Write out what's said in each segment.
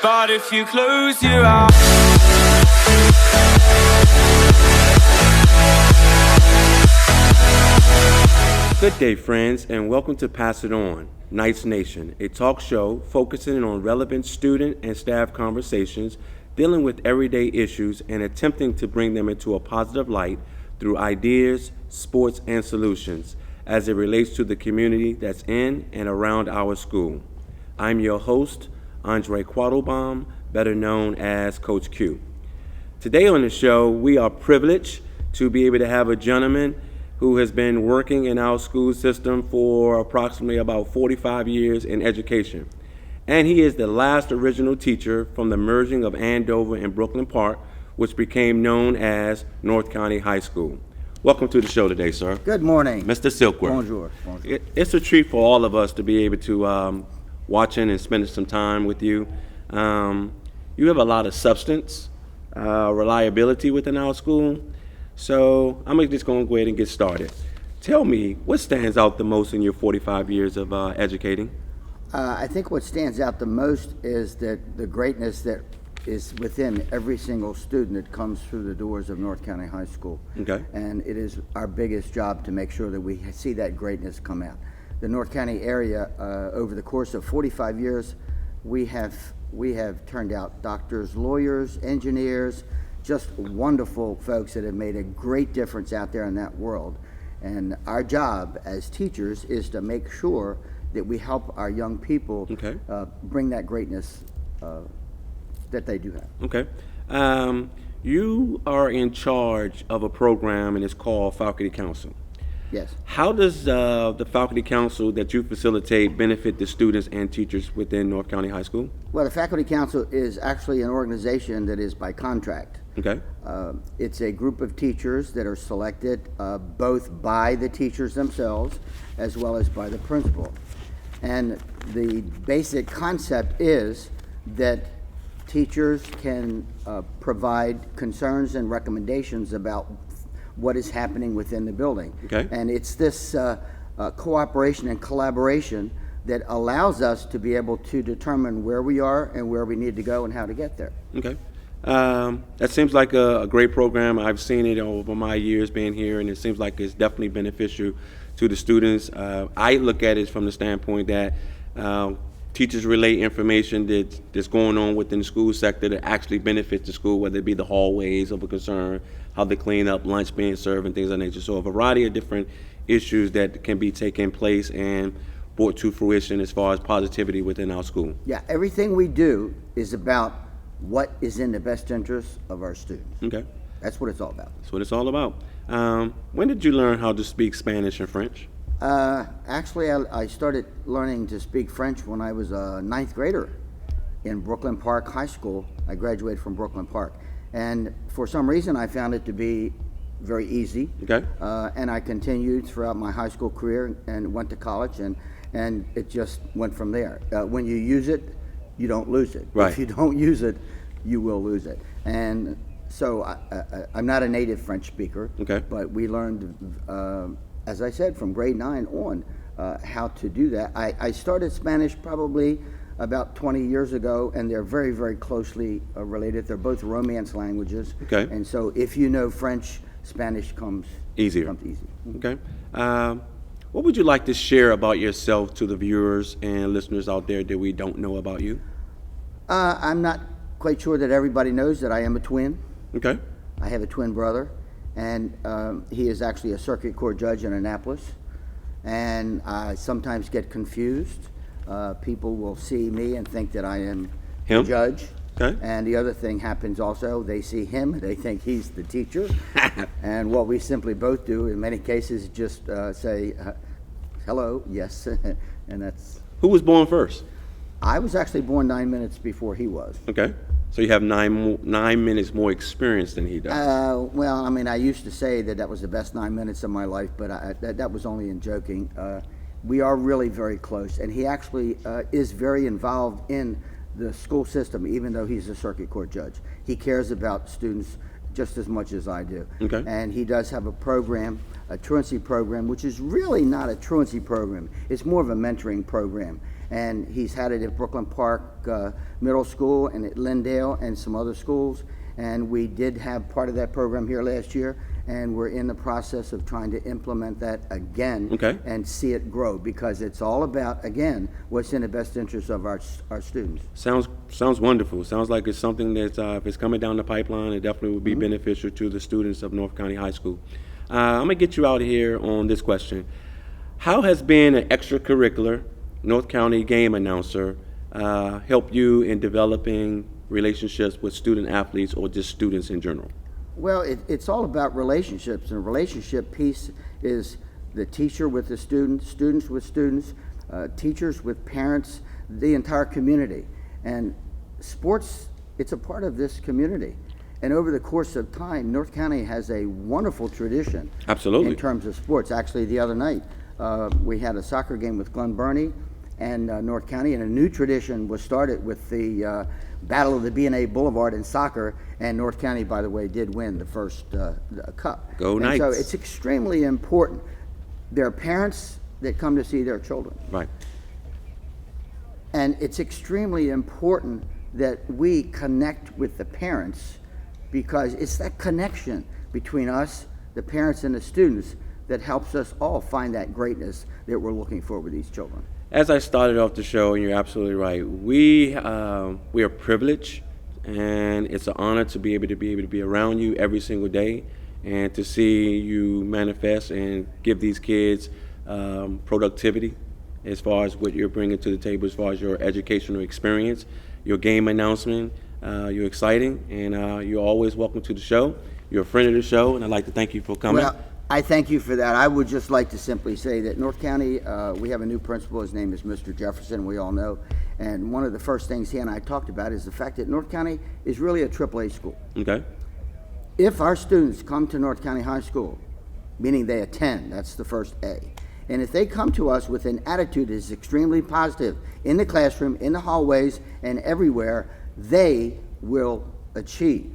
But if you close your eyes, good day, friends, and welcome to Pass It On, Knights Nation, a talk show focusing on relevant student and staff conversations, dealing with everyday issues and attempting to bring them into a positive light through ideas, sports, and solutions as it relates to the community that's in and around our school. I'm your host, Andre Quattlebaum, better known as Coach Q. Today on the show, we are privileged to be able to have a gentleman who has been working in our school system for approximately about 45 years in education. And he is the last original teacher from the merging of Andover and Brooklyn Park, which became known as North County High School. Welcome to the show today, sir. Good morning. Mr. Silkworth. Bonjour. Bonjour. It's a treat for all of us to be able to watching and spending some time with you. You have a lot of substance, reliability within our school. So I'm just going to go ahead and get started. Tell me, what stands out the most in your 45 years of educating? I think what stands out the most is that the greatness that is within every single student that comes through the doors of North County High School. Okay. And it is our biggest job to make sure that we see that greatness come out. The North County area, over the course of 45 years, we have turned out doctors, lawyers, engineers, just wonderful folks that have made a great difference out there in that world. And our job as teachers is to make sure that we help our young people bring that greatness that they do have. Okay. You are in charge of a program, and it's called Faculty Council. Yes. How does the Faculty Council that you facilitate benefit the students and teachers within North County High School? Well, the Faculty Council is actually an organization that is by contract. Okay. It's a group of teachers that are selected both by the teachers themselves as well as by the principal. And the basic concept is that teachers can provide concerns and recommendations about what is happening within the building. Okay. And it's this cooperation and collaboration that allows us to be able to determine where we are and where we need to go and how to get there. Okay. That seems like a great program. I've seen it over my years being here, and it seems like it's definitely beneficial to the students. I look at it from the standpoint that teachers relay information that's going on within the school sector that actually benefits the school, whether it be the hallways of a concern, how they clean up, lunch being served, and things of that nature. So a variety of different issues that can be taking place and brought to fruition as far as positivity within our school. Yeah, everything we do is about what is in the best interest of our students. Okay. That's what it's all about. That's what it's all about. When did you learn how to speak Spanish and French? Actually, I started learning to speak French when I was a ninth grader in Brooklyn Park High School. I graduated from Brooklyn Park. And for some reason, I found it to be very easy. Okay. And I continued throughout my high school career and went to college, and it just went from there. When you use it, you don't lose it. Right. If you don't use it, you will lose it. And so I'm not a native French speaker, but we learned, as I said, from grade 9 on, how to do that. I started Spanish probably about 20 years ago, and they're very, very closely related. They're both Romance languages. Okay. And so if you know French, Spanish comes easy. Okay. What would you like to share about yourself to the viewers and listeners out there that we don't know about you? I'm not quite sure that everybody knows that I am a twin. Okay. I have a twin brother, and he is actually a circuit court judge in Annapolis. And I sometimes get confused. People will see me and think that I am the judge. Okay. And the other thing happens also, they see him, they think he's the teacher. And what we simply both do in many cases just say, hello, yes, and that's... Who was born first? I was actually born 9 minutes before he was. Okay. So you have 9 minutes more experience than he does. Well, I mean, I used to say that was the best 9 minutes of my life, but that was only in joking. We are really very close, and he actually is very involved in the school system, even though he's a circuit court judge. He cares about students just as much as I do. Okay. And he does have a program, a truancy program, which is really not a truancy program. It's more of a mentoring program. and he's had it at Brooklyn Park Middle School and at Lindale and some other schools. And we did have part of that program here last year, and we're in the process of trying to implement that again. Okay. And see it grow, because it's all about, again, what's in the best interest of our students. Sounds wonderful. Sounds like it's something that if it's coming down the pipeline, it definitely would be beneficial to the students of North County High School. I'm gonna get you out here on this question. How has being an extracurricular North County game announcer helped you in developing relationships with student athletes or just students in general? Well, it's all about relationships, and a relationship piece is the teacher with the students, students with students, teachers with parents, the entire community. And sports, it's a part of this community. And over the course of time, North County has a wonderful tradition. Absolutely. In terms of sports. Actually, the other night, we had a soccer game with Glen Burnie and North County, and a new tradition was started with the Battle of the B&A Boulevard in soccer, and North County, by the way, did win the first cup. Go and Knights. So it's extremely important. There are parents that come to see their children. Right. And it's extremely important that we connect with the parents, because it's that connection between us, the parents, and the students that helps us all find that greatness that we're looking for with these children. As I started off the show, and you're absolutely right, we are privileged, and it's an honor to be able to be around you every single day, and to see you manifest and give these kids productivity as far as what you're bringing to the table, as far as your educational experience, your game announcement. You're exciting, and you're always welcome to the show. You're a friend of the show, and I'd like to thank you for coming. Well, I thank you for that. I would just like to simply say that North County, we have a new principal. His name is Mr. Jefferson, we all know. And one of the first things he and I talked about is the fact that North County is really a AAA school. Okay. If our students come to North County High School, meaning they attend, that's the first A, and if they come to us with an attitude that is extremely positive in the classroom, in the hallways, and everywhere, they will achieve.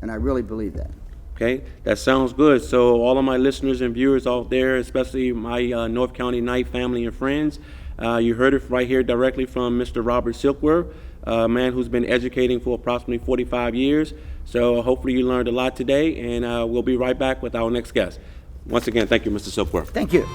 And I really believe that. Okay, that sounds good. So all of my listeners and viewers out there, especially my North County Knight family and friends, you heard it right here directly from Mr. Robert Silkworth, a man who's been educating for approximately 45 years. So hopefully you learned a lot today, and we'll be right back with our next guest. Once again, thank you, Mr. Silkworth. Thank you.